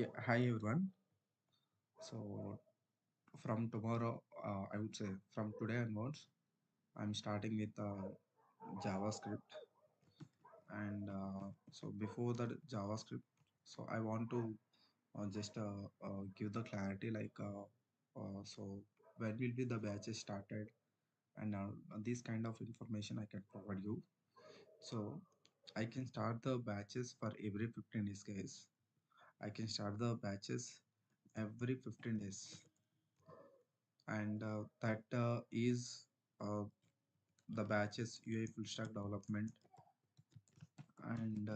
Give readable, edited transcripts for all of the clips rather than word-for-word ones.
Yeah, hi everyone. So from tomorrow, I would say from today onwards, I'm starting with JavaScript. And so before that JavaScript, so I want to just give the clarity so when will be the batches started and this kind of information I can provide you. So I can start the batches for every 15 days, guys. I can start the batches every 15 days, and that is uh, the batches UI full stack development, and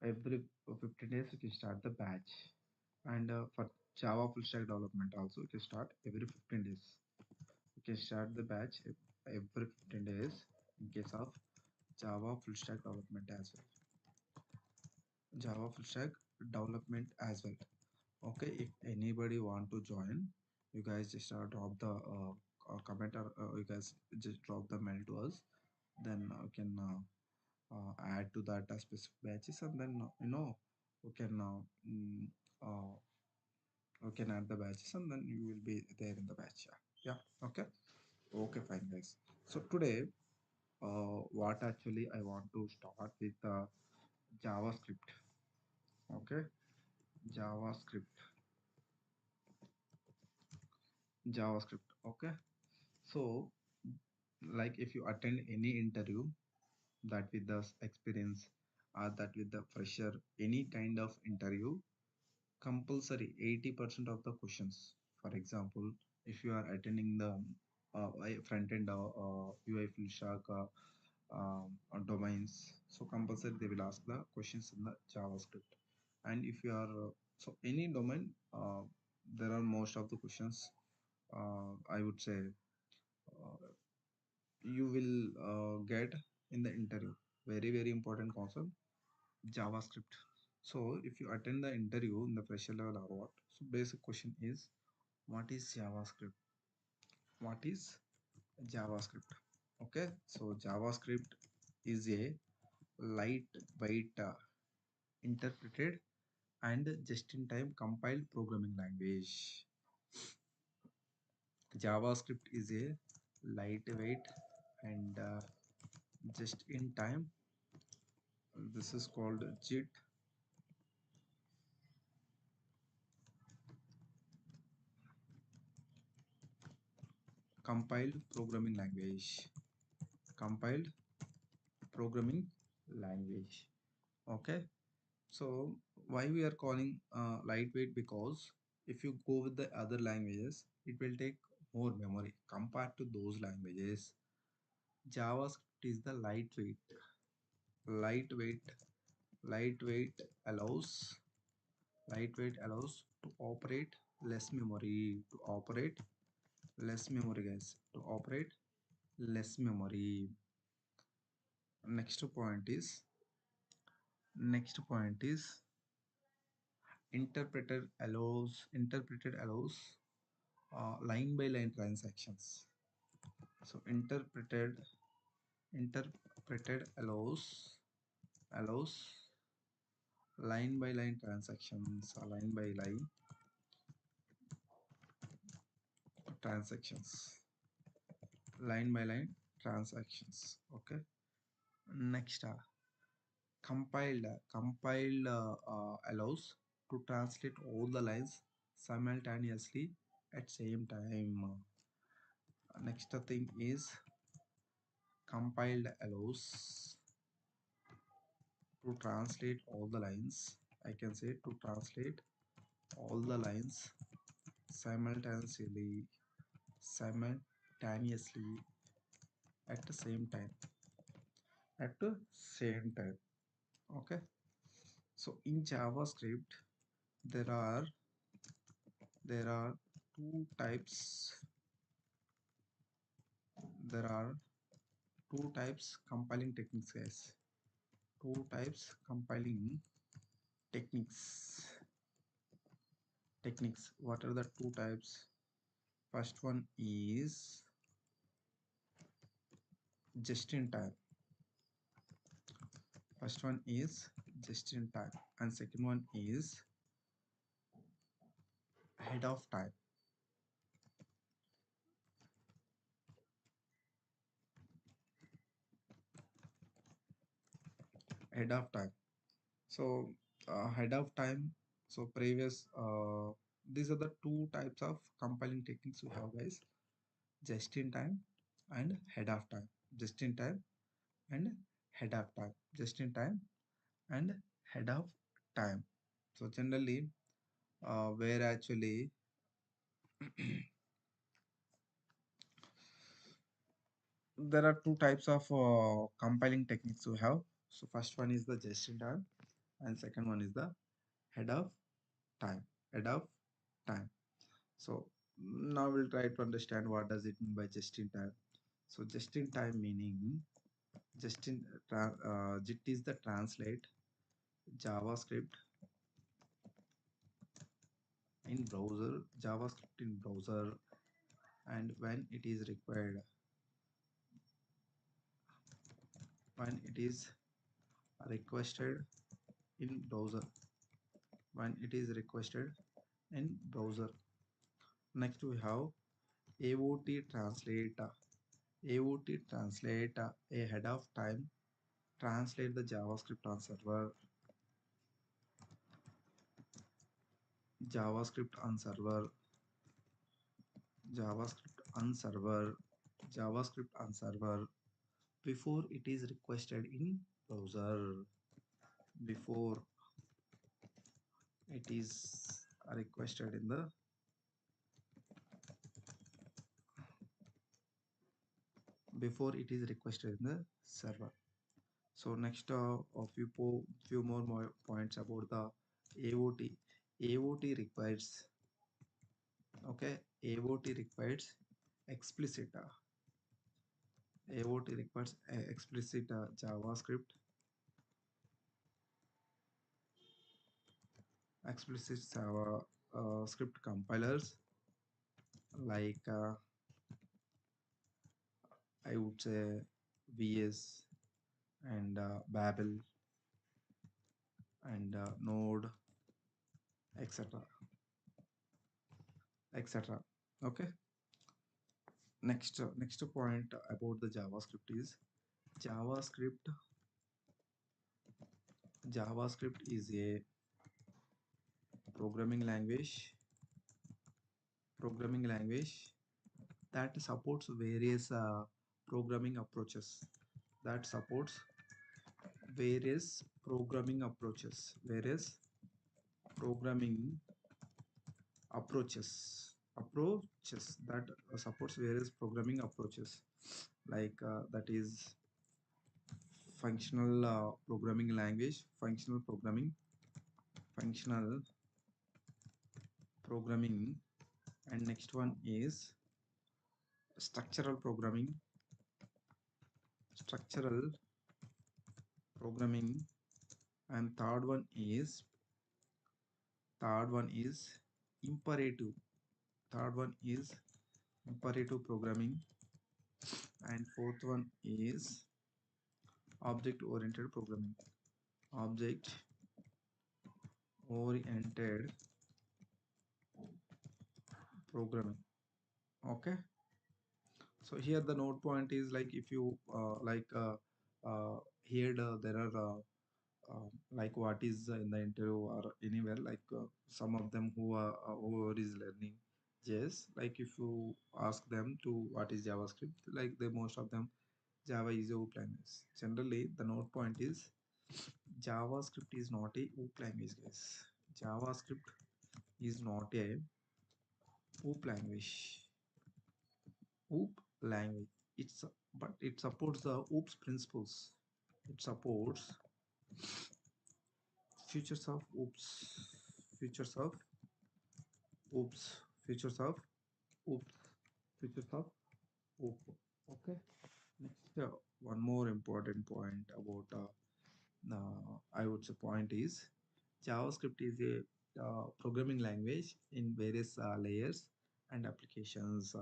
every 15 days you can start the batch. And for Java full stack development also you can start every 15 days. You can start the batch every 15 days in case of Java full stack development as well. Java full stack development as well. Okay, if anybody want to join, you guys just drop the comment, or you guys just drop the mail to us. Then we can add to that specific batches, and then we can uh, we can add the batches, and then you will be there in the batch. Yeah. Okay. Okay, fine, guys. So today, what actually I want to start with JavaScript. Okay, JavaScript. JavaScript. Okay. So, like if you attend any interview, that with the experience or that with the fresher, any kind of interview, compulsory 80% of the questions. For example, if you are attending the front end UI full stack domains, so compulsory they will ask the questions in the JavaScript. And if you are so any domain, there are most of the questions. I would say uh, you will get in the interview. Very very important concept, JavaScript. So if you attend the interview in the fresher level or what, so basic question is, what is JavaScript? What is JavaScript? Okay, so JavaScript is a lightweight, interpreted and just-in-time compiled programming language. JavaScript is a lightweight and just-in-time. This is called JIT, compiled programming language. Compiled programming language. Okay, so why we are calling lightweight? Because if you go with the other languages, it will take more memory compared to those languages. JavaScript is the lightweight lightweight allows lightweight allows to operate less memory, guys, to operate less memory. Next point is interpreted allows line by line transactions. So interpreted allows line by line transactions, transactions line by line transactions. Okay, next, compiled allows to translate all the lines simultaneously at same time. Next thing is compiled allows to translate all the lines. I can say to translate all the lines simultaneously simultaneously at the same time. Okay, so in JavaScript there are there are two types there are two types compiling techniques, guys. Two types compiling techniques. What are the two types? First one is just in time. First one is just in time, and second one is ahead of time. Ahead of time. So ahead of time. So previous. These are the two types of compiling techniques we have, guys. Just in time and head of time. Just in time and head of time. Just in time and head of time. So generally, where actually there are two types of compiling techniques we have. So first one is the just in time, and second one is the head of time. Head of time. So now we'll try to understand what does it mean by just in time. So just in time meaning just in JIT is the translate JavaScript in browser, JavaScript in browser, and when it is required, when it is requested in browser, when it is requested in browser. Next we have AOT translate. AOT translate ahead of time. Translate the JavaScript on server. JavaScript on server. JavaScript on server. JavaScript on server before it is requested in browser. Before it is requested in the before it is requested in the server. So next a few more points about the AOT. AOT requires, okay, AOT requires explicit AOT requires explicit JavaScript, explicit Java script compilers like I would say VS and Babel and Node, etc., etc. Okay. Next point about the JavaScript is JavaScript. JavaScript is a programming language. Programming language that supports various programming approaches. That supports various programming approaches. Various programming approaches that supports various programming approaches like that is functional programming language, functional programming, and next one is structural programming, structural programming, and third one is imperative. Third one is imperative programming, and fourth one is object oriented programming. Object oriented programming. Okay. So here the note point is like if you here there are like what is in the interview or anywhere like some of them who is learning JS, like if you ask them to what is JavaScript, like the most of them Java is a OOP language. Generally the note point is JavaScript is not a OOP language, guys. JavaScript is not a OOP language. OOP language. It's but it supports the OOPS principles. It supports features of OOPS. Features of OOPS. Features of OOPS. Features of OOP. Okay. Next, one more important point about I would say point is JavaScript is a programming language in various layers and applications.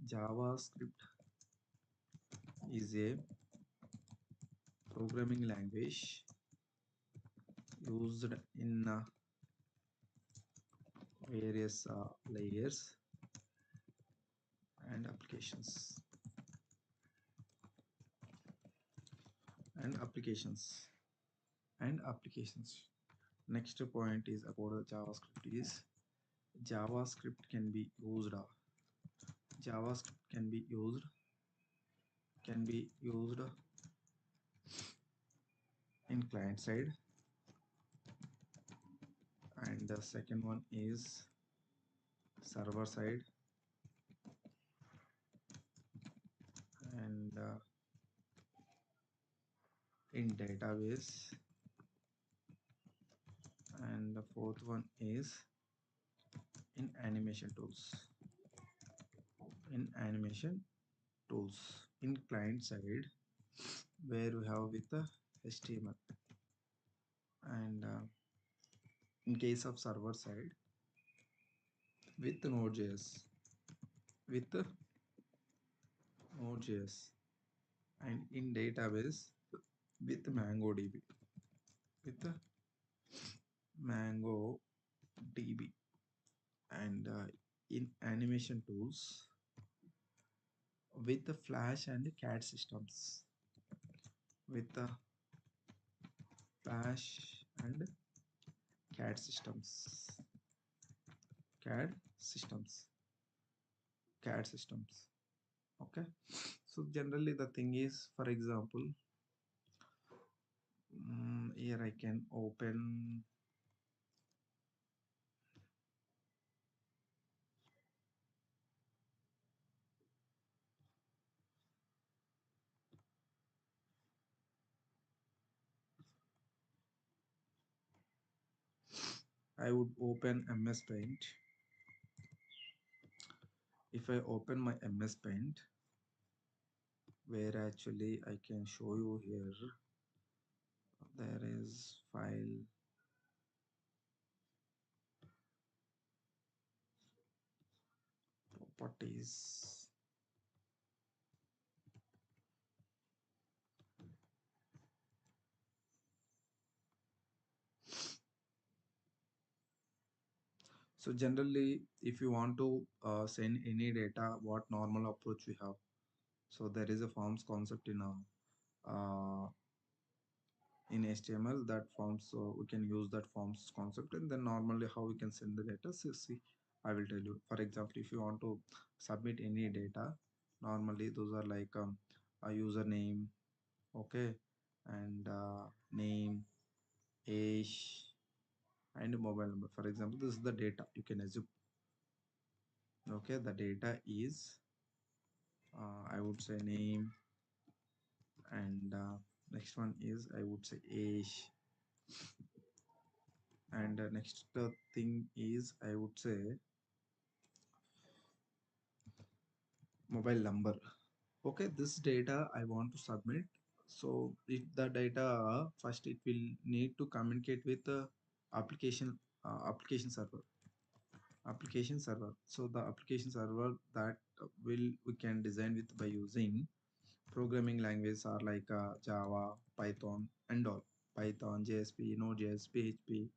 JavaScript is a programming language used in various layers and applications and applications. Next point is about the JavaScript is JavaScript can be used. JavaScript can be used in client side, and the second one is server side, and in database, and the fourth one is in animation tools. In animation tools in client side, where we have with the HTML, and in case of server side with with Node.js, and in database with MongoDB, with MongoDB, and in animation tools with the Flash and CAD systems, with the Flash and CAD systems, CAD systems, CAD systems. Okay, so generally the thing is, for example, here I can open. I would open MS Paint. If I open my MS Paint, where actually I can show you here, there is file, properties. So generally, if you want to send any data, what normal approach we have? So there is a forms concept in HTML, that forms, so we can use that forms concept, and then normally how we can send the data. So see, I will tell you. For example, if you want to submit any data, normally those are like a username, okay, and name, age, and mobile number. For example, this is the data you can assume. Okay, the data is I would say name, and next one is I would say age, and next thing is I would say mobile number. Okay, this data I want to submit. So if the data, first it will need to communicate with the application server. So the application server that will we can design with by using programming languages are like Java, Python, and all. Python, JSP, Node.js, PHP.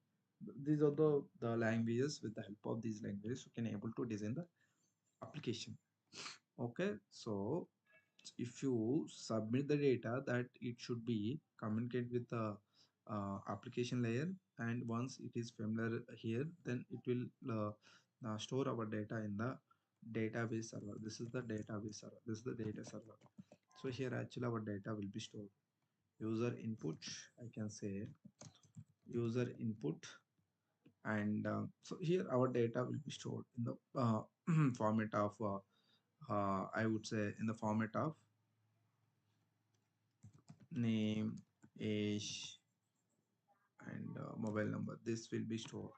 These are the languages. With the help of these languages, we can able to design the application. Okay, so if you submit the data, that it should be communicate with the application layer, and once it is familiar here, then it will store our data in the database server. This is the database server, this is the data server. So here actually our data will be stored. User input, I can say user input, and so here our data will be stored in the format of I would say in the format of name, age, and mobile number. This will be stored.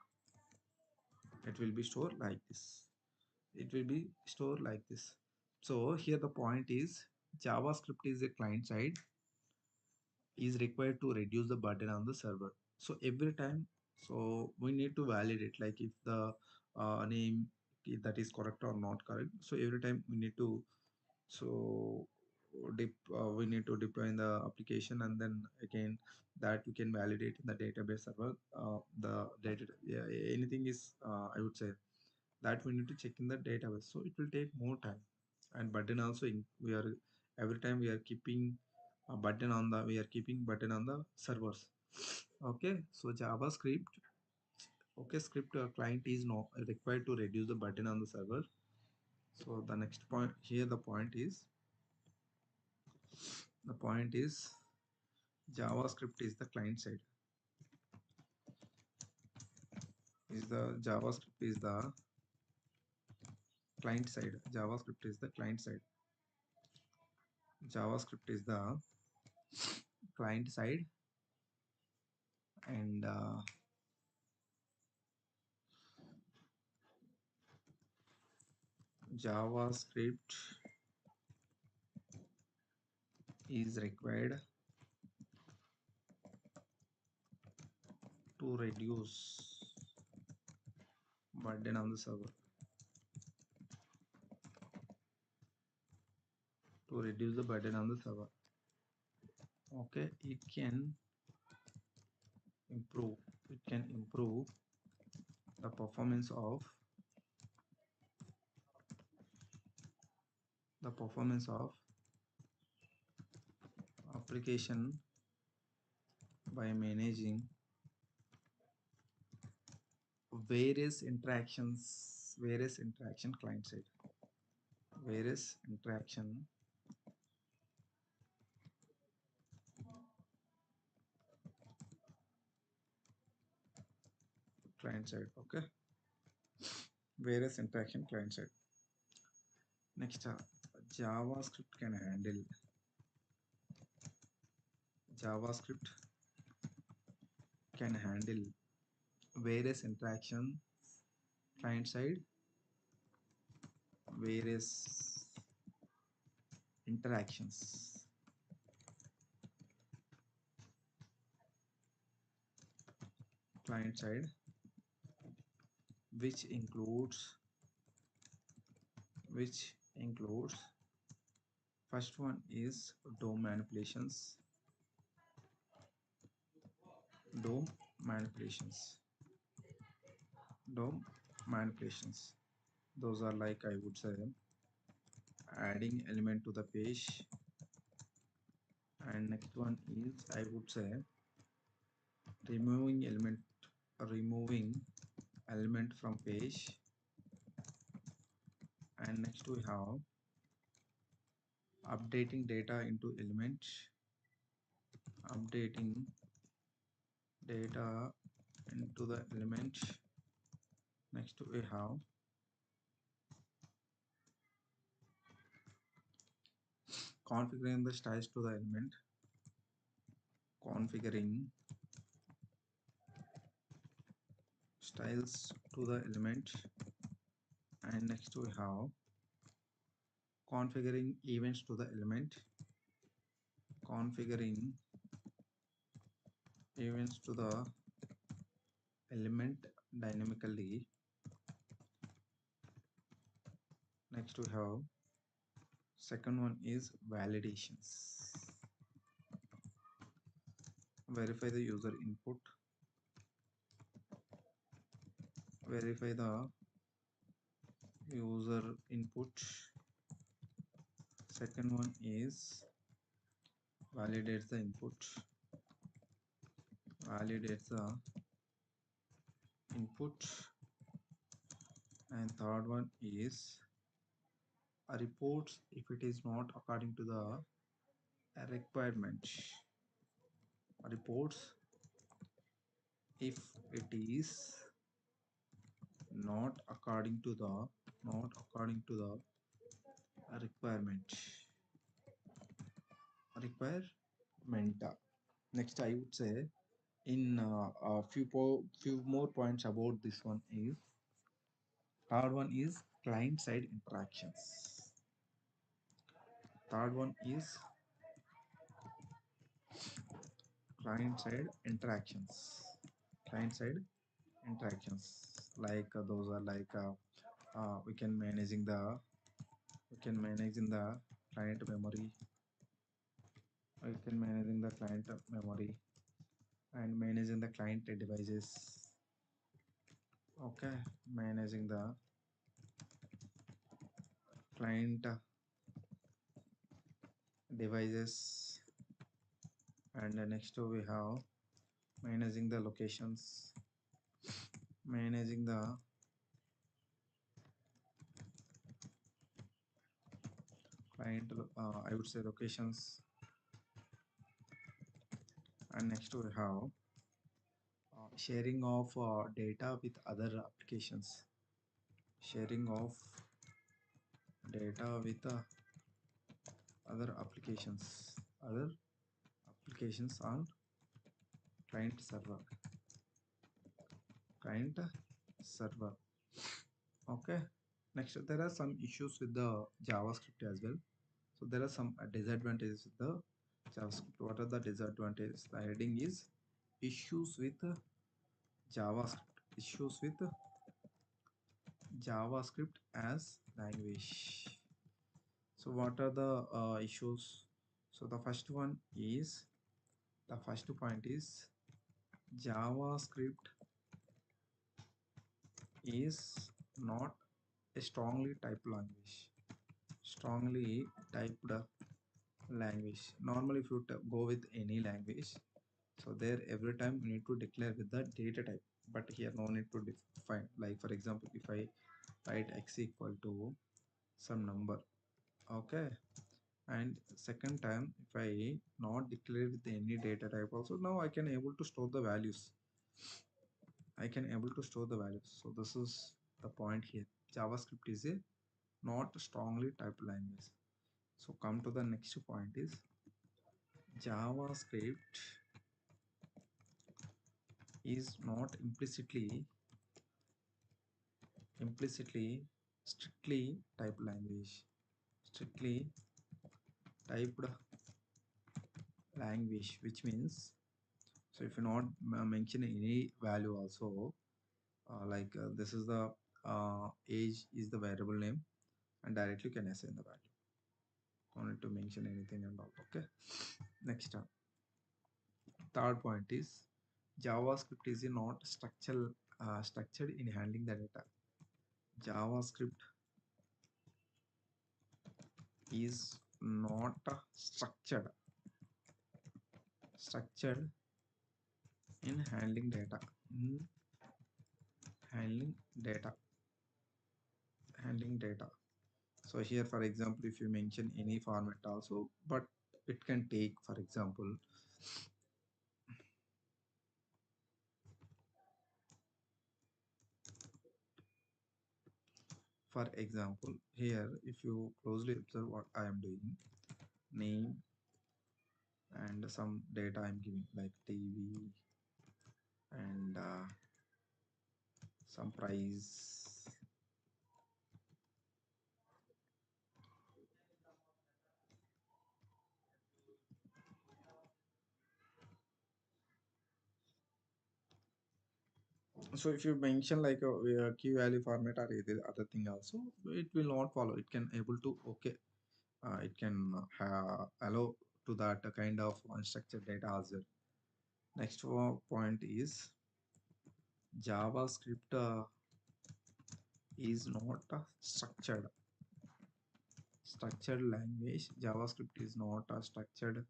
It will be stored like this. It will be stored like this. So here the point is, JavaScript is a client side, is required to reduce the burden on the server. So every time, so we need to validate, like if the name, that is correct or not correct. So every time we need to, so we need to deploy in the application, and then again that we can validate in the database server. The data, yeah, anything is I would say that we need to check in the database, so it will take more time. And button also we are every time we are keeping a button on the we are keeping button on the servers. Okay, so JavaScript, okay, script client is not required to reduce the button on the server. So the next point here, the point is JavaScript is the client side. Is the JavaScript is the client side. JavaScript is the client side. JavaScript is the client side, and JavaScript is required to reduce burden on the server. To reduce the burden on the server. Okay, improve. It can improve the performance of application by managing various interaction client side, various interaction client side. Okay, various interaction client side. Next, javascript can handle javascript can handle various interaction client side, various interactions client side, which includes first one is DOM manipulations. DOM manipulations. DOM manipulations. Those are like, I would say, adding element to the page. And next one is, I would say, removing element from page. And next we have updating data into element. Updating data into the element. Next we have configuring the styles to the element. Configuring styles to the element. And next we have configuring events to the element. Configuring events to the element dynamically. Next we have second one is validations. Verify the user input. Verify the user input. Second one is validates the input. Validates the input. And third one is reports if it is not according to the requirement. Reports if it is not according to the requirement. Next, I would say in a few more points about this one is third one is client side interactions. Third one is client side interactions. Client side interactions, like those are like we can manage in the client memory. You can managing the client memory and managing the client devices. Okay, managing the client devices. And next we have managing the locations, managing the client I would say locations. And next we have sharing of data with other applications, sharing of data with other applications, other applications on client server, client server. Okay, next there are some issues with the JavaScript as well. So there are some disadvantages with the JavaScript. What are the disadvantages? The heading is issues with JavaScript, issues with JavaScript as language. So what are the issues? So the first one is, the first point is JavaScript is not a strongly typed language. Strongly typed language. Normally if you go with any language, so there every time you need to declare with the data type, but here no need to define. Like for example, if I write x equal to some number, okay, and second time if I not declare with any data type also, now I can able to store the values. I can able to store the values. So this is the point here. JavaScript is a not strongly typed language. So come to the next point is JavaScript is not implicitly strictly typed language. Strictly typed language, which means, so if you not mention any value also, like this is the age is the variable name, and directly you can assign the value. Don't need to mention anything and all. Okay. Next, third point is JavaScript is not structured in handling the data. JavaScript is not structured in handling data. In handling data, handling data. So here, for example, if you mention any format also, but it can take, for example, here, if you closely observe what I am doing, name and some data I'm giving like TV and some price. So if you mention like a key value format or either other thing also, it will not follow. It can able to okay, it can allow to that kind of unstructured data as well. Next point is JavaScript is not a structured language. JavaScript is not a structured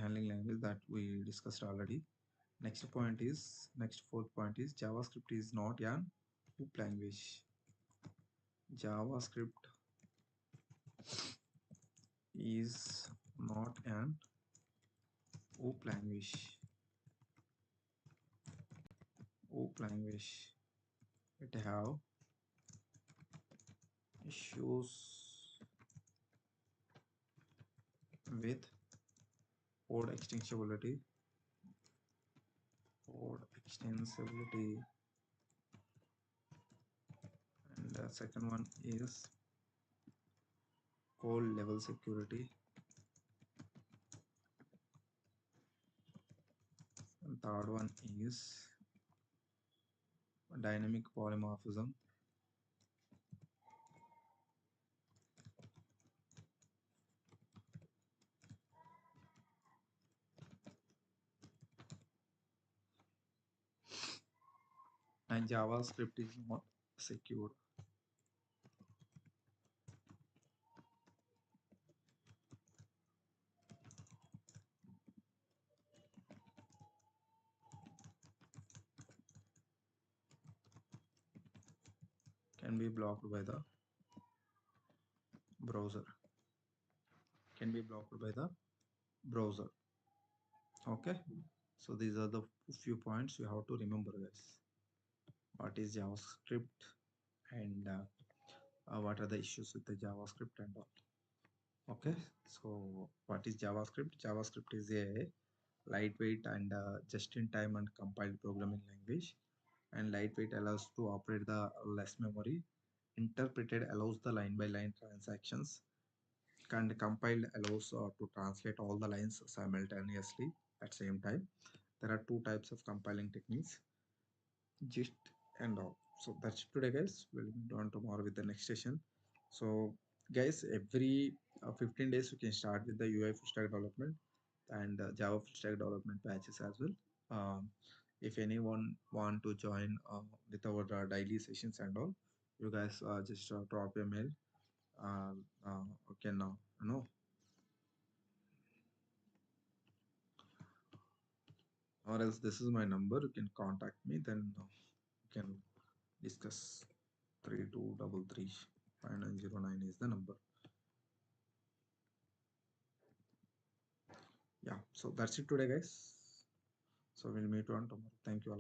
handling language that we discussed already. Next fourth point is JavaScript is not an OOP language. JavaScript is not an OOP language. OOP language. It have issues with code extensibility, code extensibility, and the second one is code level security, and third one is dynamic polymorphism. My JavaScript is not secured. Can be blocked by the browser. Can be blocked by the browser. Okay. So these are the few points you have to remember, guys. What is JavaScript and what are the issues with the JavaScript and all. Okay. So what is JavaScript? JavaScript is a lightweight and just-in-time and compiled programming language. And lightweight allows to operate the less memory. Interpreted allows the line-by-line transactions. And compiled allows to translate all the lines simultaneously at same time. There are two types of compiling techniques, gist and all. So that's it today, guys. We'll be on tomorrow with the next session. So guys, every 15 days you can start with the UI full stack development and Java full stack development patches as well. If anyone want to join with our daily sessions and all, you guys just drop a mail. You can or else this is my number. You can contact me. Then you can discuss. 32335909 is the number. Yeah, so that's it today, guys. So we'll meet on tomorrow. Thank you all.